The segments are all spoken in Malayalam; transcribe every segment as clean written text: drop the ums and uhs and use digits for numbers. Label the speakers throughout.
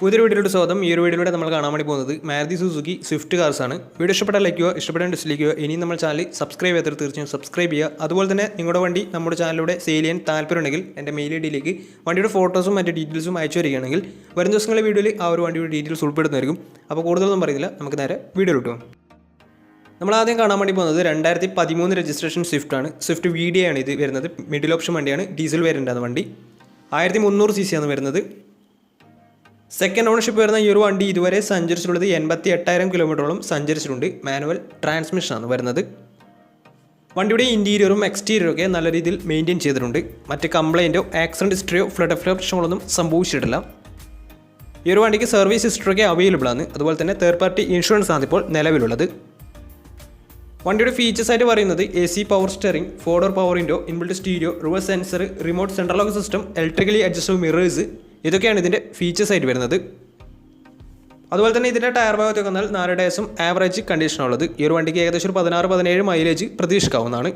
Speaker 1: പുതിയൊരു വീഡിയോയുടെ സ്വാഗതം. ഈ ഒരു വീഡിയോയിലൂടെ നമ്മൾ കാണാൻ വേണ്ടി പോകുന്നത് മാരുതി സുസുക്കി സ്വിഫ്റ്റ് കാർസ് ആണ്. വീഡിയോ ഇഷ്ടപ്പെട്ടാൽ ലൈക്ക് ചെയ്യുക, ഇഷ്ടപ്പെട്ടാൽ ഡിസ്ലൈക്ക് ചെയ്യുക. ഇനിയും നമ്മൾ ചാനൽ സബ്സ്ക്രൈബ് ചെയ്തിട്ട് തീർച്ചയായും സബ്സ്ക്രൈബ് ചെയ്യുക. അതുപോലെ തന്നെ നിങ്ങളുടെ വണ്ടി നമ്മുടെ ചാനലിലൂടെ സെയിൽ ചെയ്യാൻ താല്പര്യമുണ്ടെങ്കിൽ എൻ്റെ മെയിൽ ഐഡിയിലേക്ക് വണ്ടിയുടെ ഫോട്ടോസും മറ്റ് ഡീറ്റെയിൽസും അയച്ചു വരികയാണെങ്കിൽ വരും ദിവസങ്ങളിലെ വീഡിയോയിൽ ആ ഒരു വണ്ടിയുടെ ഡീറ്റെയിൽസ് ഉൾപ്പെടുന്നതായിരിക്കും. അപ്പോൾ കൂടുതലൊന്നും പറയുന്നില്ല, നമുക്ക് നേരെ വീഡിയോ കിട്ടും. നമ്മൾ ആദ്യം കാണാൻ വേണ്ടി പോകുന്നത് 2013 രജിസ്ട്രേഷൻ സ്വിഫ്റ്റ് ആണ്. സ്വിഫ്റ്റ് VD ആണ് ഇത് വരുന്നത്. മിഡിൽ ഓപ്ഷൻ വണ്ടിയാണ്, ഡീസൽ വേരിയൻ്റ് ആണ് വണ്ടി. 1300 cc ആണ് വരുന്നത്. സെക്കൻഡ് ഓണർഷിപ്പ് വരുന്ന ഈ ഒരു വണ്ടി ഇതുവരെ സഞ്ചരിച്ചിട്ടുള്ളത് 88,000 കിലോമീറ്ററോളം സഞ്ചരിച്ചിട്ടുണ്ട്. മാനുവൽ ട്രാൻസ്മിഷനാണ് വരുന്നത്. വണ്ടിയുടെ ഇൻറ്റീരിയറും എക്സ്റ്റീരിയറും ഒക്കെ നല്ല രീതിയിൽ മെയിൻറ്റെയിൻ ചെയ്തിട്ടുണ്ട്. മറ്റ് കംപ്ലൈൻറ്റോ ആക്സിഡൻറ്റ് ഹിസ്റ്ററിയോ ഫ്ലഡ് പ്രശ്നങ്ങളൊന്നും സംഭവിച്ചിട്ടില്ല. ഈ ഒരു വണ്ടിക്ക് സർവീസ് ഹിസ്റ്ററിയൊക്കെ അവൈലബിൾ ആണ്. അതുപോലെ തന്നെ തേർഡ് പാർട്ടി ഇൻഷുറൻസ് ആണ് ഇപ്പോൾ നിലവിലുള്ളത്. വണ്ടിയുടെ ഫീച്ചേഴ്സ് ആയിട്ട് പറയുന്നത് AC power steering, 4-door power window, inbuilt stereo, reverse sensor, remote central lock system, electrically adjustable mirrors, ഇതൊക്കെയാണ് ഇതിൻ്റെ ഫീച്ചേഴ്സ് ആയിട്ട് വരുന്നത്. അതുപോലെ തന്നെ ഇതിൻ്റെ ടയർ ഭാഗത്തൊക്കെ വന്നാൽ 4 ടയേഴ്സും ആവറേജ് കണ്ടീഷനുള്ളത്. ഈ ഒരു വണ്ടിക്ക് ഏകദേശം ഒരു 16-17 മൈലേജ് പ്രതീക്ഷിക്കാവുന്നതാണ്.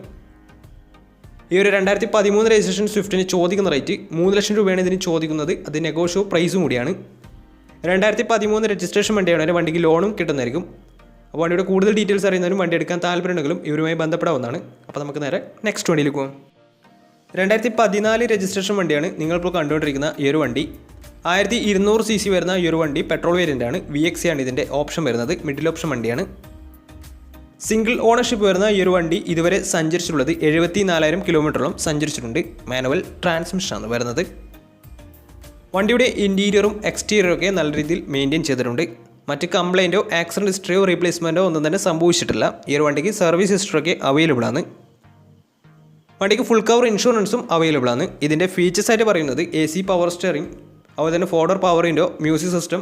Speaker 1: ഈ ഒരു 2013 രജിസ്ട്രേഷൻ സ്വിഫ്റ്റിന് ചോദിക്കുന്ന റേറ്റ് 3 ലക്ഷം രൂപയാണ് ഇതിന് ചോദിക്കുന്നത്. അത് നെഗോഷ്യബിൾ പ്രൈസും കൂടിയാണ്. 2013 രജിസ്ട്രേഷൻ വണ്ടിയാണ്. വണ്ടിക്ക് ലോണും കിട്ടുന്നതായിരിക്കും. അപ്പോൾ വണ്ടിയുടെ കൂടുതൽ ഡീറ്റെയിൽസ് അറിയുന്നവരും വണ്ടി എടുക്കാൻ താല്പര്യമുണ്ടെങ്കിലും ഇവരുമായി ബന്ധപ്പെടാവുന്നതാണ്. അപ്പോൾ നമുക്ക് നേരെ നെക്സ്റ്റ് വണ്ടിയിലേക്ക് പോകാം. 2014 രജിസ്ട്രേഷൻ വണ്ടിയാണ് നിങ്ങളിപ്പോൾ കണ്ടുകൊണ്ടിരിക്കുന്ന ഈ ഒരു വണ്ടി. 1200 cc വരുന്ന ഈ ഒരു വണ്ടി പെട്രോൾ വേരിയൻ്റ് ആണ്. VXC ആണ് ഇതിൻ്റെ ഓപ്ഷൻ വരുന്നത്. മിഡിൽ ഓപ്ഷൻ വണ്ടിയാണ്. സിംഗിൾ ഓണർഷിപ്പ് വരുന്ന ഈ ഒരു വണ്ടി ഇതുവരെ സഞ്ചരിച്ചിട്ടുള്ളത് 74,000 കിലോമീറ്ററോളം സഞ്ചരിച്ചിട്ടുണ്ട്. മാനുവൽ ട്രാൻസ്മിഷനാണ് വരുന്നത്. വണ്ടിയുടെ ഇൻറ്റീരിയറും എക്സ്റ്റീരിയറും ഒക്കെ നല്ല രീതിയിൽ മെയിൻറ്റെയിൻ ചെയ്തിട്ടുണ്ട്. മറ്റ് കംപ്ലൈൻറ്റോ ആക്സിഡൻറ്റ് ഹിസ്റ്ററിയോ റീപ്ലേസ്മെൻറ്റോ ഒന്നും തന്നെ സംഭവിച്ചിട്ടില്ല. ഈ ഒരു വണ്ടിക്ക് സർവീസ് ഹിസ്റ്ററിയൊക്കെ അവൈലബിൾ ആണ്. വണ്ടിക്ക് ഫുൾ കവർ ഇൻഷുറൻസും അവൈലബിൾ ആണ്. ഇതിൻ്റെ ഫീച്ചേഴ്സ് ആയിട്ട് പറയുന്നത് AC പവർ സ്റ്റിയറിംഗ്, അതുപോലെ തന്നെ 4-door power window, music system,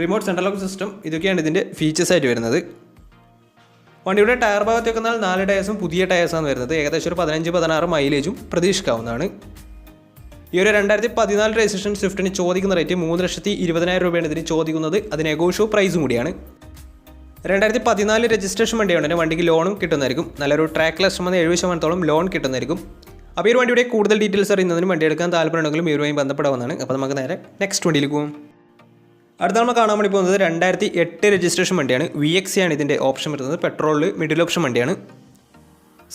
Speaker 1: remote central lock system, ഇതൊക്കെയാണ് ഇതിൻ്റെ ഫീച്ചേഴ്സ് ആയിട്ട് വരുന്നത്. വണ്ടിയുടെ ടയർ ഭാഗത്തേക്ക് വന്നാൽ 4 ടയേഴ്സും പുതിയ ടയേഴ്സാണ് വരുന്നത്. ഏകദേശം ഒരു 15-16 മൈലേജും പ്രതീക്ഷിക്കാവുന്നതാണ്. ഈ ഒരു 2014 രജിസ്ട്രേഷൻ സ്വിഫ്റ്റിന് ചോദിക്കുന്ന റേറ്റ് 3,20,000 രൂപയാണ് ഇതിന് ചോദിക്കുന്നത്. അത് നെഗോഷ്യബിൾ പ്രൈസും കൂടിയാണ്. 2014 രജിസ്ട്രേഷൻ വണ്ടിയാണ്. വണ്ടിക്ക് ലോണും കിട്ടുന്നതായിരിക്കും. നല്ലൊരു ട്രാക്ക് ലക്ഷം 70% ലോൺ കിട്ടുന്നതായിരിക്കും. അപ്പോൾ ഈ ഒരു വണ്ടിയുടെ കൂടുതൽ ഡീറ്റെയിൽസ് അറിയുന്നതിനും വണ്ടി എടുക്കാൻ താല്പര്യമുണ്ടെങ്കിലും ഇവരുമായി ബന്ധപ്പെടാവുന്നതാണ്. അപ്പോൾ നമുക്ക് നേരെ നെക്സ്റ്റ് വണ്ടിയിലേക്ക് പോകും. അടുത്ത നമ്മൾ കാണാൻ വേണ്ടി പോകുന്നത് 2008 രജിസ്ട്രേഷൻ വണ്ടിയാണ്. VXC ആണ് ഇതിൻ്റെ ഓപ്ഷൻ വരുന്നത്. പെട്രോളിൽ മിഡിൽ ഓപ്ഷൻ വണ്ടിയാണ്.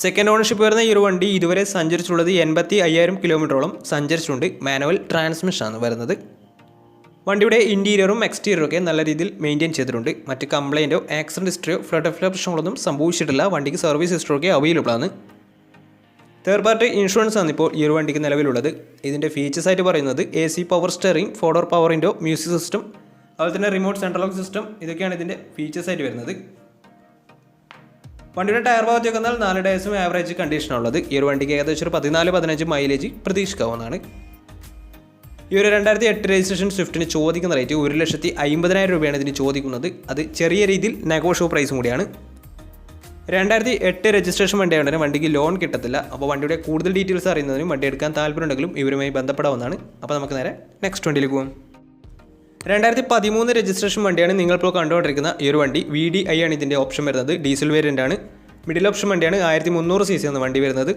Speaker 1: സെക്കൻഡ് ഓണർഷിപ്പ് വരുന്ന ഈ ഒരു വണ്ടി ഇതുവരെ സഞ്ചരിച്ചിട്ടുള്ളത് 85,000 കിലോമീറ്ററോളം സഞ്ചരിച്ചിട്ടുണ്ട്. മാനുവൽ ട്രാൻസ്മിഷനാണ് വരുന്നത്. വണ്ടിയുടെ ഇൻറ്റീരിയറും എക്സ്റ്റീരിയറും ഒക്കെ നല്ല രീതിയിൽ മെയിൻറ്റെയിൻ ചെയ്തിട്ടുണ്ട്. മറ്റ് കംപ്ലൈൻറ്റോ ആക്സിഡൻറ്റ് ഹിസ്റ്ററിയോ ഫ്ലഡ് പ്രശ്നങ്ങളൊന്നും സംഭവിച്ചിട്ടില്ല. വണ്ടിക്ക് സർവീസ് ഹിസ്റ്ററിയൊക്കെ അവൈലബിൾ ആണ്. തേർഡ് പാർട്ടി ഇൻഷുറൻസ് ആണ് ഇപ്പോൾ ഈ ഒരു വണ്ടിക്ക് നിലവിലുള്ളത്. ഇതിൻ്റെ ഫീച്ചേഴ്സ് ആയിട്ട് പറയുന്നത് AC power steering, 4-door power window, music system, അതുപോലെ തന്നെ റിമോട്ട് സെൻട്രൽ ലോക്ക് സിസ്റ്റം, ഇതൊക്കെയാണ് ഇതിൻ്റെ ഫീച്ചേഴ്സ് ആയിട്ട് വരുന്നത്. വണ്ടിയുടെ ടയർ ഭാഗത്തേക്ക് വന്നാൽ 4 ടയേഴ്സും ആവറേജ് കണ്ടീഷനുള്ളത്. ഈ ഒരു വണ്ടിക്ക് ഏകദേശം ഒരു 14-15 മൈലേജ് പ്രതീക്ഷിക്കാവുന്നതാണ്. ഈ ഒരു 2008 രജിസ്ട്രേഷൻ സ്വിഫ്റ്റിന് ചോദിക്കുന്ന റേറ്റ് 1,50,000 രൂപയാണ് ഇതിന് ചോദിക്കുന്നത്. അത് ചെറിയ രീതിയിൽ നെഗോഷ്യബിൾ പ്രൈസും കൂടിയാണ്. 2008 രജിസ്ട്രേഷൻ വണ്ടിയാണ്. വണ്ടിക്ക് ലോൺ കിട്ടത്തില്ല. അപ്പോൾ വണ്ടിയുടെ കൂടുതൽ ഡീറ്റെയിൽസ് അറിയുന്നതിനും വണ്ടി എടുക്കാൻ താല്പര്യമുണ്ടെങ്കിലും ഇവരുമായി ബന്ധപ്പെടാവുന്നതാണ്. അപ്പോൾ നമുക്ക് നേരെ നെക്സ്റ്റ് വണ്ടിയിലേക്ക് പോകാം. 2013 രജിസ്ട്രേഷൻ വണ്ടിയാണ് നിങ്ങളിപ്പോൾ കണ്ടുകൊണ്ടിരിക്കുന്ന ഈ ഒരു വണ്ടി. VDI ആണ് ഇതിൻ്റെ ഓപ്ഷൻ വരുന്നത്. ഡീസൽ വേരിയൻ്റ് ആണ്. മിഡിൽ ഓപ്ഷൻ വണ്ടിയാണ്. 1300 cc ആണ് വണ്ടി വരുന്നത്.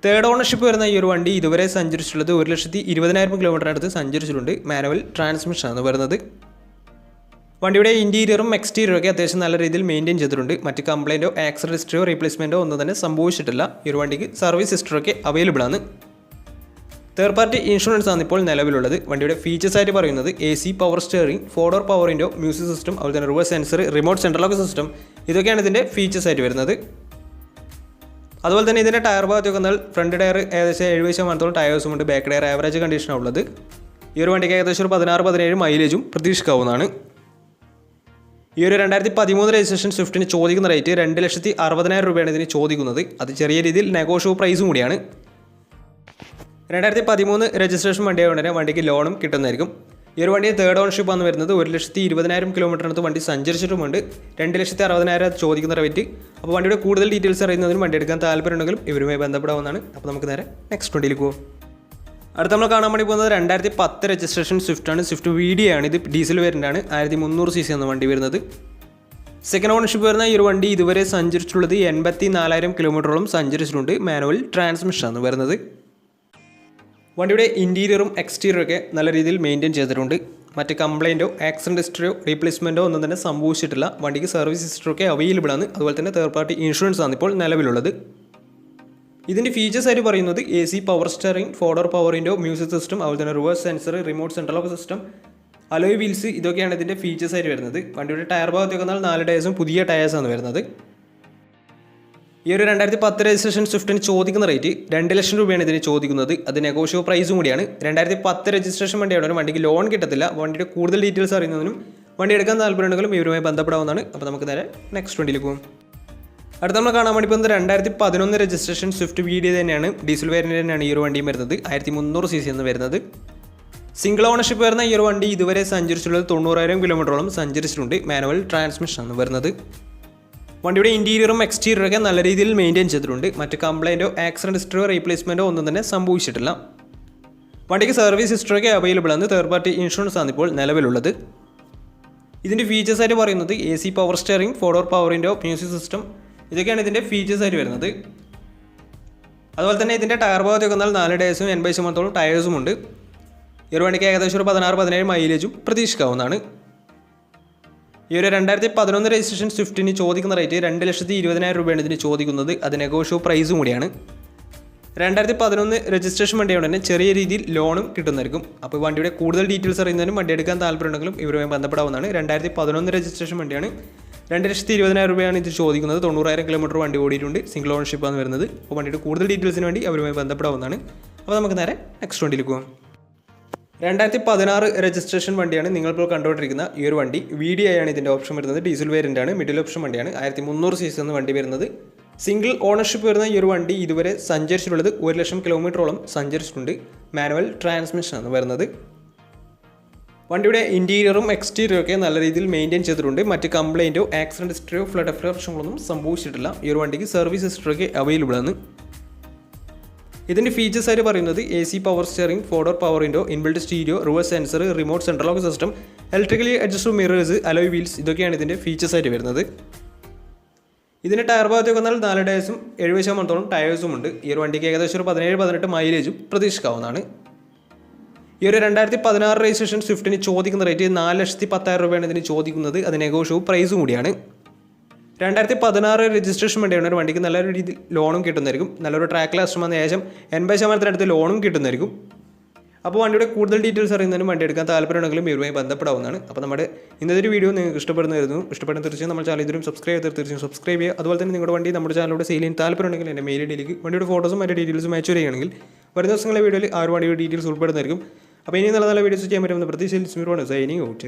Speaker 1: തേർഡ് ഓണർഷിപ്പ് വരുന്ന ഈ ഒരു വണ്ടി ഇതുവരെ സഞ്ചരിച്ചിട്ടുള്ളത് 1,20,000 കിലോമീറ്റർ അടുത്ത് സഞ്ചരിച്ചിട്ടുണ്ട്. മാനുവൽ ട്രാൻസ്മിഷനാണ് വരുന്നത്. വണ്ടിയുടെ ഇൻറ്റീരിയറും എക്സ്റ്റീരിയറും ഒക്കെ അത്യാവശ്യം നല്ല രീതിയിൽ മെയിൻറ്റെയിൻ ചെയ്തിട്ടുണ്ട്. മറ്റ് കംപ്ലൈൻറ്റോ ആക്സിഡൻറ്റ് ഹിസ്റ്ററിയോ റീപ്ലേസ്മെൻറ്റോ ഒന്നും തന്നെ സംഭവിച്ചിട്ടില്ല. ഈ ഒരു വണ്ടിക്ക് സർവീസ് ഹിസ്റ്ററിയൊക്കെ അവൈലബിൾ ആണ്. തേർഡ് പാർട്ടി ഇൻഷുറൻസ് ആണ് ഇപ്പോൾ നിലവിലുള്ളത്. വണ്ടിയുടെ ഫീച്ചേഴ്സ് ആയിട്ട് പറയുന്നത് AC power steering, 4-door power window, music system, അതുപോലെ തന്നെ reverse sensor, remote central lock system, ഇതൊക്കെയാണ് ഇതിൻ്റെ ഫീച്ചേഴ്സ് ആയിട്ട് വരുന്നത്. അതുപോലെ തന്നെ ഇതിൻ്റെ ടയർ ഭാഗത്തൊക്കെ വന്നാൽ ഫ്രണ്ട് ടയർ ഏകദേശം 70% ടയേഴ്സും ഉണ്ട്. ബാക്ക് ടയർ ആവറേജ് കണ്ടീഷനാണ് ഉള്ളത്. ഈ ഒരു വണ്ടിക്ക് ഏകദേശം ഒരു 16-17 മൈലേജും പ്രതീക്ഷിക്കാവുന്നതാണ്. ഈ ഒരു 2013 രജിസ്ട്രേഷൻ സ്വിഫ്റ്റിന് ചോദിക്കുന്ന റേറ്റ് 2,60,000 രൂപയാണ് ഇതിന് ചോദിക്കുന്നത്. അത് ചെറിയ രീതിയിൽ നെഗോഷ്യബിൾ പ്രൈസും കൂടിയാണ്. 2013 രജിസ്ട്രേഷൻ വണ്ടിയായതുകൊണ്ട് തന്നെ വണ്ടിക്ക് ലോണും കിട്ടുന്നതായിരിക്കും. ഈ ഒരു വണ്ടി തേർഡ് ഓണർഷിപ്പ് ആണ് വരുന്നത്. 1,20,000 കിലോമീറ്ററിനടുത്ത് വണ്ടി സഞ്ചരിച്ചിട്ടുമുണ്ട്. 2,60,000 ചോദിക്കുന്ന റേറ്റ്. അപ്പോൾ വണ്ടിയുടെ കൂടുതൽ ഡീറ്റെയിൽസ് അറിയുന്നതിനും വണ്ടി എടുക്കാൻ താല്പര്യമുണ്ടെങ്കിലും ഇവരുമായി ബന്ധപ്പെടാവുന്നതാണ്. അപ്പോൾ നമുക്ക് നേരെ നെക്സ്റ്റ് വണ്ടിയിലേക്ക് പോകും. അടുത്ത നമ്മൾ കാണാൻ വേണ്ടി പോകുന്നത് 2010 രജിസ്ട്രേഷൻ സ്വിഫ്റ്റ് ആണ്. സ്വിഫ്റ്റ് VD ആണ്. ഇത് ഡീസൽ വേരിയൻ്റ് ആണ്. 1300 cc ആണ് വണ്ടി വരുന്നത്. സെക്കൻഡ് ഓണർഷിപ്പ് വരുന്ന ഈ ഒരു വണ്ടി ഇതുവരെ സഞ്ചരിച്ചിട്ടുള്ളത് 84,000 കിലോമീറ്ററോളം സഞ്ചരിച്ചിട്ടുണ്ട്. മാനുവൽ ട്രാൻസ്മിഷനാണ് വരുന്നത്. വണ്ടിയുടെ ഇൻറ്റീരിയറും എക്സ്റ്റീരിയറും ഒക്കെ നല്ല രീതിയിൽ മെയിൻറ്റെയിൻ ചെയ്തിട്ടുണ്ട്. മറ്റ് കംപ്ലയിൻറ്റോ ആക്സിഡൻറ്റ് ഹിസ്റ്ററിയോ റീപ്ലേസ്മെൻറ്റോ ഒന്നും തന്നെ സംഭവിച്ചിട്ടില്ല. വണ്ടിക്ക് സർവീസ് ഹിസ്റ്ററൊക്കെ അവൈലബിൾ ആണ്. അതുപോലെ തന്നെ തേർഡ് പാർട്ടി ഇൻഷുറൻസ് ആണ് ഇപ്പോൾ നിലവിലുള്ളത്. ഇതിൻ്റെ ഫീച്ചേഴ്സ് ആയിട്ട് പറയുന്നത് AC power steering, 4 power window, music system, അതുപോലെ തന്നെ reverse sensor, remote central lock system, alloy wheels, ഇതൊക്കെയാണ് ഇതിൻ്റെ ഫീച്ചേഴ്സ് ആയിട്ട് വരുന്നത്. വണ്ടിയുടെ ടയർ ഭാഗത്തേക്ക് വന്നാൽ 4 ടയേഴ്സും പുതിയ ടയേഴ്സാണ് വരുന്നത്. ഈ ഒരു 2010 രജിസ്ട്രേഷൻ സ്വിഫ്റ്റിന് ചോദിക്കുന്ന റേറ്റ് 2 ലക്ഷം രൂപയാണ് ഇതിന് ചോദിക്കുന്നത്. അത് നെഗോഷ്യബിൾ പ്രൈസും കൂടിയാണ്. 2010 രജിസ്ട്രേഷൻ വണ്ടിയാണ്. വണ്ടിക്ക് ലോൺ കിട്ടത്തില്ല. വണ്ടിയുടെ കൂടുതൽ ഡീറ്റെയിൽസ് അറിയുന്നതിനും വണ്ടി എടുക്കാൻ താല്പര്യമുണ്ടെങ്കിലും ഇവരുമായി ബന്ധപ്പെടാവുന്നതാണ്. അപ്പോൾ നമുക്ക് നേരെ നെക്സ്റ്റ് വണ്ടിയിലേക്ക് പോകും. അടുത്ത നമ്മൾ കാണാൻ വേണ്ടി പോകുന്നത് 2011 രജിസ്ട്രേഷൻ സ്വിഫ്റ്റ് VD തന്നെയാണ്. ഡീസൽ വേരിയൻ്റ് തന്നെയാണ് ഈ ഒരു വണ്ടിയും വരുന്നത്. 1300 cc എന്ന് വരുന്നത്. സിംഗിൾ ഓണർഷിപ്പ് വരുന്ന ഈ ഒരു വണ്ടി ഇതുവരെ സഞ്ചരിച്ചിട്ടുള്ളത് 90,000 കിലോമീറ്ററോളം സഞ്ചരിച്ചിട്ടുണ്ട്. മാനുവൽ ട്രാൻസ്മിഷനാണ് വരുന്നത്. വണ്ടിയുടെ ഇൻറ്റീരിയറും എക്സ്റ്റീരിയറൊക്കെ നല്ല രീതിയിൽ മെയിൻറ്റെയിൻ ചെയ്തിട്ടുണ്ട്. മറ്റ് കംപ്ലയിൻറ്റോ ആക്സിഡൻറ്റ് ഹിസ്റ്ററിയോ റീപ്ലേസ്മെൻറ്റോ ഒന്നും തന്നെ സംഭവിച്ചിട്ടില്ല. വണ്ടിക്ക് സർവീസ് ഹിസ്റ്ററിയൊക്കെ അവൈലബിൾ ആണ്. തേർഡ് പാർട്ടി ഇൻഷുറൻസ് ആണ് ഇപ്പോൾ നിലവിലുള്ളത്. ഇതിൻ്റെ ഫീച്ചേഴ്സ് ആയിട്ട് പറയുന്നത് AC power steering, 4 power window, music system, ഇതൊക്കെയാണ് ഇതിൻ്റെ ഫീച്ചേഴ്സ് ആയിട്ട് വരുന്നത്. അതുപോലെ തന്നെ ഇതിൻ്റെ ടയർ ഭാഗത്തേക്ക് വന്നാൽ 4 ടയേഴ്സും 80% ടയേഴ്സും ഉണ്ട്. ഈ ഒരു വണ്ടിക്ക് ഏകദേശം ഒരു 16-17 മൈലേജും പ്രതീക്ഷിക്കാവുന്നതാണ്. ഈ ഒരു 2011 രജിസ്ട്രേഷൻ സ്വിഫ്റ്റിന് ചോദിക്കുന്ന റേറ്റ് 2,20,000 രൂപയാണ് ഇതിന് ചോദിക്കുന്നത്. അത് നെഗോഷ്യബിൾ പ്രൈസും കൂടിയാണ്. 2011 രജിസ്ട്രേഷൻ വണ്ടിയോടെ തന്നെ ചെറിയ രീതിയിൽ ലോണും കിട്ടുന്നതായിരിക്കും. അപ്പോൾ വണ്ടിയുടെ കൂടുതൽ ഡീറ്റെയിൽസ് അറിയുന്നതിനും വണ്ടി എടുക്കാൻ താല്പര്യമുണ്ടെങ്കിലും ഇവരുമായി ബന്ധപ്പെടാവുന്നതാണ്. 2011 രജിസ്ട്രേഷൻ വണ്ടിയാണ്. 2,20,000 രൂപയാണ് ഇത് ചോദിക്കുന്നത്. 90,000 കിലോമീറ്റർ വണ്ടി ഓടിയിട്ടുണ്ട്. സിംഗിൾ ഓണർഷിപ്പാണ് വരുന്നത്. അപ്പോൾ വണ്ടിയുടെ കൂടുതൽ ഡീറ്റെയിൽസിന് വേണ്ടി അവരുമായി ബന്ധപ്പെടാവുന്നതാണ്. അപ്പോൾ നമുക്ക് നേരെ നെക്സ്റ്റ് വണ്ടിയിലേക്ക് പോകാം. 2016 രജിസ്ട്രേഷൻ വണ്ടിയാണ് നിങ്ങളിപ്പോൾ കണ്ടുകൊണ്ടിരിക്കുന്ന ഈ ഒരു വണ്ടി. VD ആണ് ഇതിൻ്റെ ഓപ്ഷൻ വരുന്നത്. ഡീസൽ വേരിയൻ്റ് ആണ്. മിഡിൽ ഓപ്ഷൻ വണ്ടിയാണ്. 1300 cc എന്ന വണ്ടി വരുന്നത്. സിംഗിൾ ഓണർഷിപ്പ് വരുന്ന ഈ ഒരു വണ്ടി ഇതുവരെ സഞ്ചരിച്ചിട്ടുള്ളത് 1 ലക്ഷം കിലോമീറ്ററോളം സഞ്ചരിച്ചിട്ടുണ്ട്. മാനുവൽ ട്രാൻസ്മിഷനാണ് വരുന്നത്. വണ്ടിയുടെ ഇൻറ്റീരിയറും എക്സ്റ്റീരിയറും ഒക്കെ നല്ല രീതിയിൽ മെയിൻറ്റെയിൻ ചെയ്തിട്ടുണ്ട്. മറ്റ് കംപ്ലയിൻറ്റോ ആക്സിഡൻറ്റ് ഹിസ്റ്ററിയോ ഫ്ലഡ് പ്രശ്നങ്ങളൊന്നും സംഭവിച്ചിട്ടില്ല. ഈ ഒരു വണ്ടിക്ക് സർവീസ് ഹിസ്റ്ററിയൊക്കെ അവൈലബിൾ ആണ്. ഇതിൻ്റെ ഫീച്ചേഴ്സ് ആയിട്ട് പറയുന്നത് AC power steering, 4 power window, inbuilt stereo, reverse sensor, remote central lock system, electrically adjustable mirrors, alloy wheels, ഇതൊക്കെയാണ് ഇതിൻ്റെ ഫീച്ചേഴ്സ് ആയിട്ട് വരുന്നത്. ഇതിൻ്റെ ടയർ ഭാഗത്തേക്ക് വന്നാൽ 4 ടയേഴ്സും 70% ടയേഴ്സും ഉണ്ട്. ഈ ഒരു വണ്ടിക്ക് ഏകദേശം ഒരു 17-18 മൈലേജും പ്രതീക്ഷിക്കാവുന്നതാണ്. ഈ ഒരു 2016 രജിസ്ട്രേഷൻ സ്വിഫ്റ്റിന് ചോദിക്കുന്ന റേറ്റ് 4,10,000 രൂപയാണ് ഇതിന് ചോദിക്കുന്നത്. അത് നെഗോഷ്യബിൾ പ്രൈസും കൂടിയാണ്. 2016 രജിസ്ട്രേഷൻ വണ്ടിയാണ്. ഒരു വണ്ടിക്ക് നല്ലൊരു രീതിയിൽ ലോണും കിട്ടുന്നതായിരിക്കും. നല്ലൊരു ട്രാക്ക് ലാസ്റ്റ് വന്ന ഏകദേശം 80% ലോണും കിട്ടുന്നതായിരിക്കും. അപ്പോൾ വണ്ടിയുടെ കൂടുതൽ ഡീറ്റെയിൽസ് അറിയുന്നതിനും വണ്ടി എടുക്കാൻ താല്പര്യമുണ്ടെങ്കിലും ഇവരുമായി ബന്ധപ്പെടാവുന്നതാണ്. അപ്പോൾ നമ്മുടെ ഇന്നത്തെ ഒരു വീഡിയോ നിങ്ങൾക്ക് ഇഷ്ടപ്പെടുന്നതായിരുന്നു. ഇഷ്ടപ്പെടുന്ന തീർച്ചയായും നമ്മുടെ ചാനൽ ഇതിലും തീർച്ചയായും സബ്സ്ക്രൈബ് ചെയ്യുക. അതുപോലെ തന്നെ നിങ്ങളുടെ വണ്ടി നമ്മുടെ ചാനലിലൂടെ സെയിൽ ചെയ്യാൻ താല്പര്യമുണ്ടെങ്കിൽ എൻ്റെ മെയിൽ ഐഡിയിലേക്ക് വണ്ടിയുടെ ഫോട്ടോസും മറ്റു ഡീറ്റെയിൽസും അയച്ചു വരികയാണെങ്കിൽ വരുന്ന ദിവസങ്ങളിലെ വീഡിയോയിൽ ആ ഒരു വണ്ടിയുടെ ഡീറ്റെയിൽസ് ഉൾപ്പെടുന്നതായിരിക്കും. അപ്പോൾ ഇനി നല്ല നല്ല വീഡിയോസ് ചെയ്യാൻ പറ്റുമെന്ന് പ്രതീക്ഷയിൽ സൈനിങ് ഔട്ട്.